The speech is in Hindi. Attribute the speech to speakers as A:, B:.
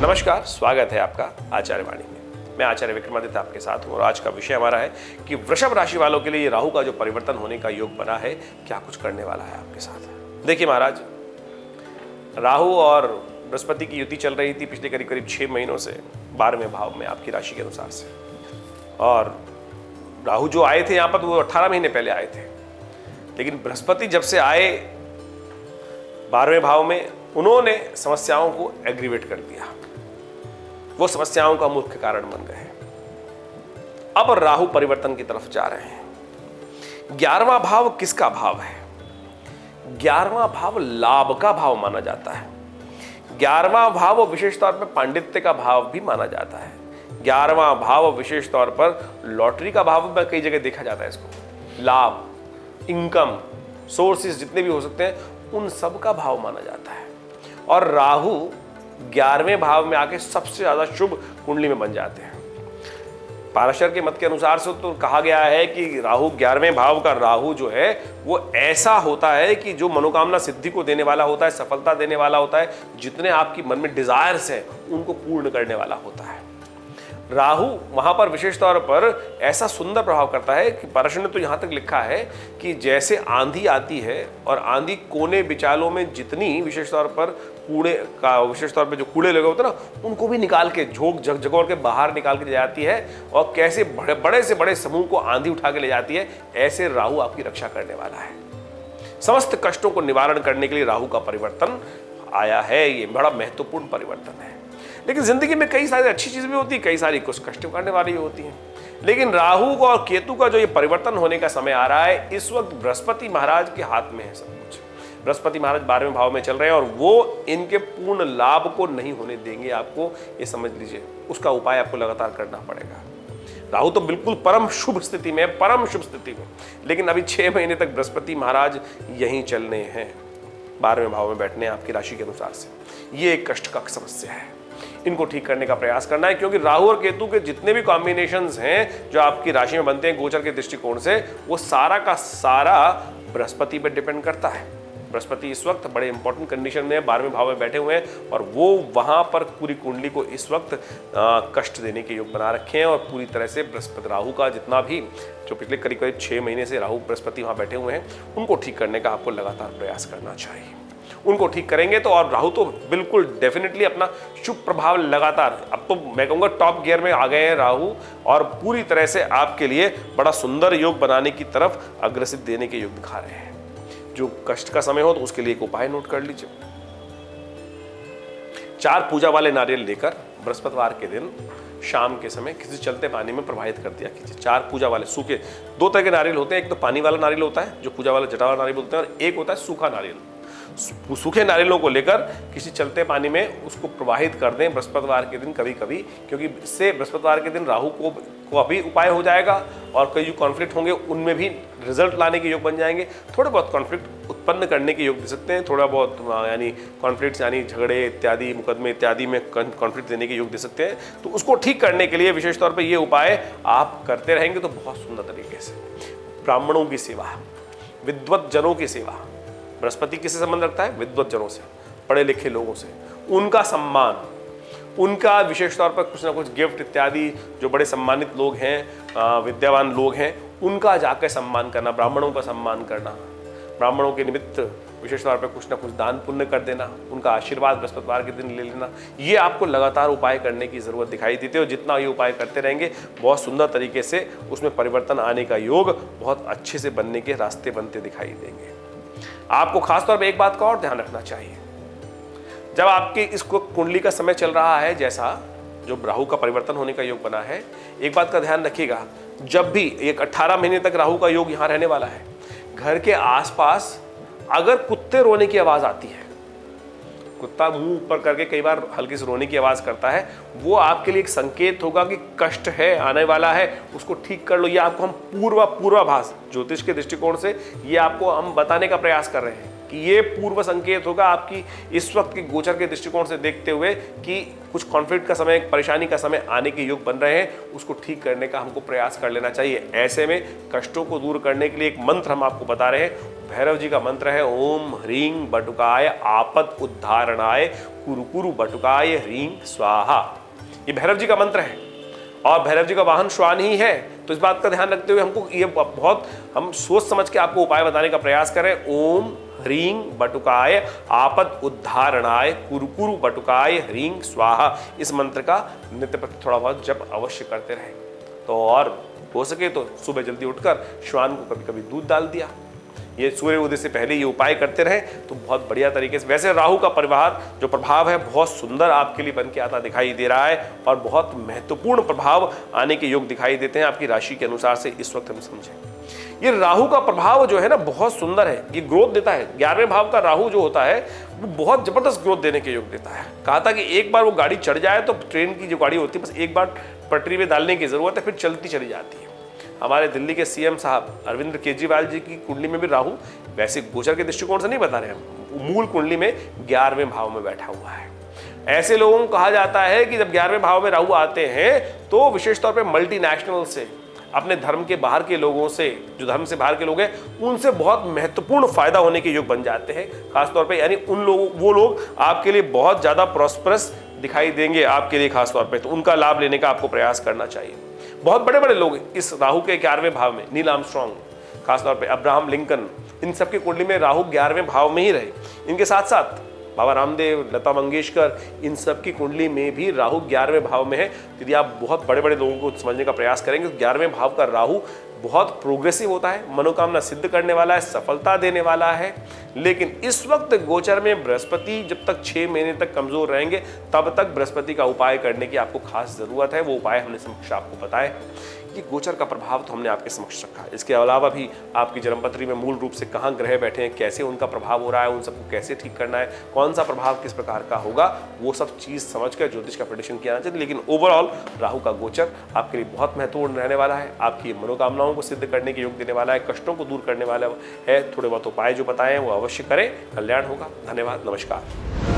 A: नमस्कार, स्वागत है आपका आचार्य वाणी में। मैं आचार्य विक्रमादित्य आपके साथ हूँ और आज का विषय हमारा है कि वृषभ राशि वालों के लिए राहु का जो परिवर्तन होने का योग बना है, क्या कुछ करने वाला है आपके साथ। देखिए महाराज, राहु और बृहस्पति की युति चल रही थी पिछले करीब करीब 6 महीनों से 12वें भाव में आपकी राशि के अनुसार से। और राहु जो आए थे यहाँ पर वो 18 महीने पहले आए थे, लेकिन बृहस्पति जब से आए 12वें भाव में, उन्होंने समस्याओं को एग्रीवेट कर दिया। वो समस्याओं का मुख्य कारण बन गए। अब राहु परिवर्तन की तरफ जा रहे हैं। 11वां भाव किसका भाव है? 11वां भाव लाभ का भाव माना जाता है। 11वां भाव विशेष तौर पर पांडित्य का भाव भी माना जाता है। 11वां भाव विशेष तौर पर लॉटरी का भाव भी कई जगह देखा जाता है। इसको लाभ, इनकम सोर्सेज जितने भी हो सकते हैं, उन सब का भाव माना जाता है। और राहु 11वें भाव में आके सबसे ज्यादा शुभ कुंडली में बन जाते हैं। पाराशर के मत के अनुसार से तो कहा गया है कि राहु 11वें भाव का राहु जो है वो ऐसा होता है कि जो मनोकामना सिद्धि को देने वाला होता है, सफलता देने वाला होता है, जितने आपकी मन में डिजायर्स हैं उनको पूर्ण करने वाला होता है। राहु वहां पर विशेष तौर पर ऐसा सुंदर प्रभाव करता है कि पाराशर ने तो यहां तक लिखा है कि जैसे आंधी आती है और आंधी कोने बिचालों में जितनी विशेष तौर पर कूड़े का विशेष तौर पर जो कूड़े लगे होते हैं ना, उनको भी निकाल के झोंक जगोर के बाहर निकाल के ले जाती है और कैसे बड़े से बड़े समूह को आंधी उठा के ले जाती है, ऐसे राहु आपकी रक्षा करने वाला है। समस्त कष्टों को निवारण करने के लिए राहु का परिवर्तन आया है। ये बड़ा महत्वपूर्ण परिवर्तन है। लेकिन जिंदगी में कई सारी अच्छी चीज भी होती है, कई सारी कुछ कष्ट करने वाली होती हैं। लेकिन राहु का और केतु का जो ये परिवर्तन होने का समय आ रहा है, इस वक्त बृहस्पति महाराज के हाथ में है सब कुछ। बृहस्पति महाराज 12वें भाव में चल रहे हैं और वो इनके पूर्ण लाभ को नहीं होने देंगे। आपको ये समझ लीजिए, उसका उपाय आपको लगातार करना पड़ेगा। राहु तो बिल्कुल परम शुभ स्थिति में है, परम शुभ स्थिति में, लेकिन अभी 6 महीने तक बृहस्पति महाराज यहीं चलने हैं, 12वें भाव में बैठने हैं आपकी राशि के अनुसार से। ये एक कष्ट का समस्या है, इनको ठीक करने का प्रयास करना है। क्योंकि राहु और केतु के जितने भी कॉम्बिनेशंस हैं जो आपकी राशि में बनते हैं गोचर के दृष्टिकोण से, वो सारा का सारा बृहस्पति पर डिपेंड करता है। बृहस्पति इस वक्त बड़े इंपॉर्टेंट कंडीशन में 12वें भाव में बैठे हुए हैं और वो वहां पर पूरी कुंडली को इस वक्त कष्ट देने के योग बना रखे हैं। और पूरी तरह से बृहस्पति राहु का जितना भी जो पिछले करीब करीब 6 महीने से राहु बृहस्पति वहां बैठे हुए हैं, उनको ठीक करने का आपको लगातार प्रयास करना चाहिए। उनको ठीक करेंगे तो, और राहु तो बिल्कुल डेफिनेटली अपना शुभ प्रभाव लगातार, अब तो मैं कहूँगा टॉप गियर में आ गए हैं राहु, और पूरी तरह से आपके लिए बड़ा सुंदर योग बनाने की तरफ अग्रसित देने के योग दिखा रहे हैं। जो कष्ट का समय हो तो उसके लिए एक उपाय नोट कर लीजिए। 4 पूजा वाले नारियल लेकर बृहस्पतिवार के दिन शाम के समय किसी चलते पानी में प्रवाहित कर दिया कीजिए। 4 पूजा वाले सूखे, 2 तरह के नारियल होते हैं। एक तो पानी वाला नारियल होता है जो पूजा वाला जटा वाला नारियल बोलते हैं, और एक होता है सूखा नारियल। सूखे नारियलों को लेकर किसी चलते पानी में उसको प्रवाहित कर दें बृहस्पतिवार के दिन कभी कभी, क्योंकि इससे बृहस्पतिवार के दिन राहु को अभी उपाय हो जाएगा और कई जो कॉन्फ्लिक्ट होंगे उनमें भी रिजल्ट लाने के योग बन जाएंगे। थोड़े बहुत कॉन्फ्लिक्ट उत्पन्न करने के योग दे सकते हैं, थोड़ा बहुत यानी कॉन्फ्लिक्ट्स यानी झगड़े इत्यादि, मुकदमे इत्यादि में कॉन्फ्लिक्ट देने के योग दे सकते हैं। तो उसको ठीक करने के लिए विशेष तौर पर ये उपाय आप करते रहेंगे तो बहुत सुंदर तरीके से। ब्राह्मणों की सेवा, विद्वत जनों की सेवा, बृहस्पति किससे संबंध रखता है? विद्वत जनों से, पढ़े लिखे लोगों से, उनका सम्मान, उनका विशेष तौर पर कुछ ना कुछ गिफ्ट इत्यादि, जो बड़े सम्मानित लोग हैं, विद्यावान लोग हैं, उनका जाकर सम्मान करना, ब्राह्मणों का सम्मान करना, ब्राह्मणों के निमित्त विशेष तौर पर कुछ ना कुछ दान पुण्य कर देना, उनका आशीर्वाद बृहस्पतिवार के दिन ले लेना, ये आपको लगातार उपाय करने की जरूरत दिखाई देती है। और जितना ये उपाय करते रहेंगे बहुत सुंदर तरीके से उसमें परिवर्तन आने का योग बहुत अच्छे से बनने के रास्ते बनते दिखाई देंगे। आपको खासतौर पर एक बात का और ध्यान रखना चाहिए, जब आपके इस कुंडली का समय चल रहा है, जैसा जो राहु का परिवर्तन होने का योग बना है, एक बात का ध्यान रखिएगा, जब भी एक 18 महीने तक राहु का योग यहां रहने वाला है, घर के आसपास अगर कुत्ते रोने की आवाज आती है, कुत्ता मुंह ऊपर करके कई बार हल्की से रोने की आवाज करता है, वो आपके लिए एक संकेत होगा कि कष्ट है, आने वाला है, उसको ठीक कर लो। ये आपको हम पूर्वाभास ज्योतिष के दृष्टिकोण से ये आपको हम बताने का प्रयास कर रहे हैं कि ये पूर्व संकेत होगा आपकी इस वक्त के गोचर के दृष्टिकोण से देखते हुए कि कुछ कॉन्फ्लिक्ट का समय, परेशानी का समय आने के योग बन रहे हैं, उसको ठीक करने का हमको प्रयास कर लेना चाहिए। ऐसे में कष्टों को दूर करने के लिए एक मंत्र हम आपको बता रहे हैं। भैरव जी का मंत्र है ओम ह्रीं बटुकाय आपद उद्धारणाय कुरु बटुकाय ह्रीं स्वाहा। ये भैरव जी का मंत्र है और भैरव जी का वाहन श्वान ही है। तो इस बात का ध्यान रखते हुए हमको ये बहुत हम सोच समझ के आपको उपाय बताने का प्रयास करें। ओम ह्रीं बटुकाय आपद उद्धारणाय कुरु बटुकाय ह्रीं स्वाहा। इस मंत्र का नित्य प्रति थोड़ा बहुत जप अवश्य करते रहें। तो और हो सके तो सुबह जल्दी उठकर श्वान को कभी कभी दूध डाल दिया, ये सूर्य उदय से पहले ये उपाय करते रहे तो बहुत बढ़िया तरीके से। वैसे राहु का जो प्रभाव है बहुत सुंदर आपके लिए बन के आता दिखाई दे रहा है और बहुत महत्वपूर्ण प्रभाव आने के योग दिखाई देते हैं आपकी राशि के अनुसार से इस वक्त हम समझें। ये राहु का प्रभाव जो है ना बहुत सुंदर है, ये ग्रोथ देता है। 11वें भाव का राहु जो होता है वो बहुत जबरदस्त ग्रोथ देने के योग देता है। कहा था कि एक बार वो गाड़ी चढ़ जाए तो ट्रेन की जो गाड़ी होती है बस एक बार पटरी में डालने की जरूरत है, फिर चलती चली जाती है। हमारे दिल्ली के सीएम साहब अरविंद केजरीवाल जी की कुंडली में भी राहु, वैसे गोचर के दृष्टिकोण से नहीं बता रहे हम, मूल कुंडली में 11वें भाव में बैठा हुआ है। ऐसे लोगों को कहा जाता है कि जब 11वें भाव में राहु आते हैं तो विशेष तौर पे मल्टीनेशनल से, अपने धर्म के बाहर के लोगों से, जो धर्म से बाहर के लोग हैं उनसे बहुत महत्वपूर्ण फायदा होने के योग बन जाते हैं। खासतौर पे यानी वो लोग आपके लिए बहुत ज़्यादा प्रॉस्परस दिखाई देंगे आपके लिए खासतौर पे, तो उनका लाभ लेने का आपको प्रयास करना चाहिए। बहुत बड़े बड़े लोग इस राहु के 11वें भाव में, नील आर्मस्ट्रॉन्ग खासतौर पे, अब्राहम लिंकन, इन सबकी कुंडली में राहु 11वें भाव में ही रहे। इनके साथ साथ बाबा रामदेव, लता मंगेशकर, इन सब की कुंडली में भी राहु 11वें भाव में है। यदि आप बहुत बड़े बड़े लोगों को समझने का प्रयास करेंगे तो 11वें भाव का राहु बहुत प्रोग्रेसिव होता है, मनोकामना सिद्ध करने वाला है, सफलता देने वाला है। लेकिन इस वक्त गोचर में बृहस्पति जब तक 6 महीने तक कमजोर रहेंगे तब तक बृहस्पति का उपाय करने की आपको खास जरूरत है। वो उपाय हमने समक्ष आपको बताए। ये गोचर का प्रभाव तो हमने आपके समक्ष रखा है। इसके अलावा भी आपकी जन्मपत्री में मूल रूप से कहाँ ग्रह बैठे हैं, कैसे उनका प्रभाव हो रहा है, उन सबको कैसे ठीक करना है, कौन सा प्रभाव किस प्रकार का होगा, वो सब चीज़ समझकर ज्योतिष का प्रेडिक्शन किया जाना चाहिए। लेकिन ओवरऑल राहु का गोचर आपके लिए बहुत महत्वपूर्ण रहने वाला है। आपकी मनोकामनाओं को सिद्ध करने के योग देने वाला है, कष्टों को दूर करने वाला है। थोड़े बहुत उपाय जो बताए हैं वो अवश्य करें, कल्याण होगा। धन्यवाद, नमस्कार।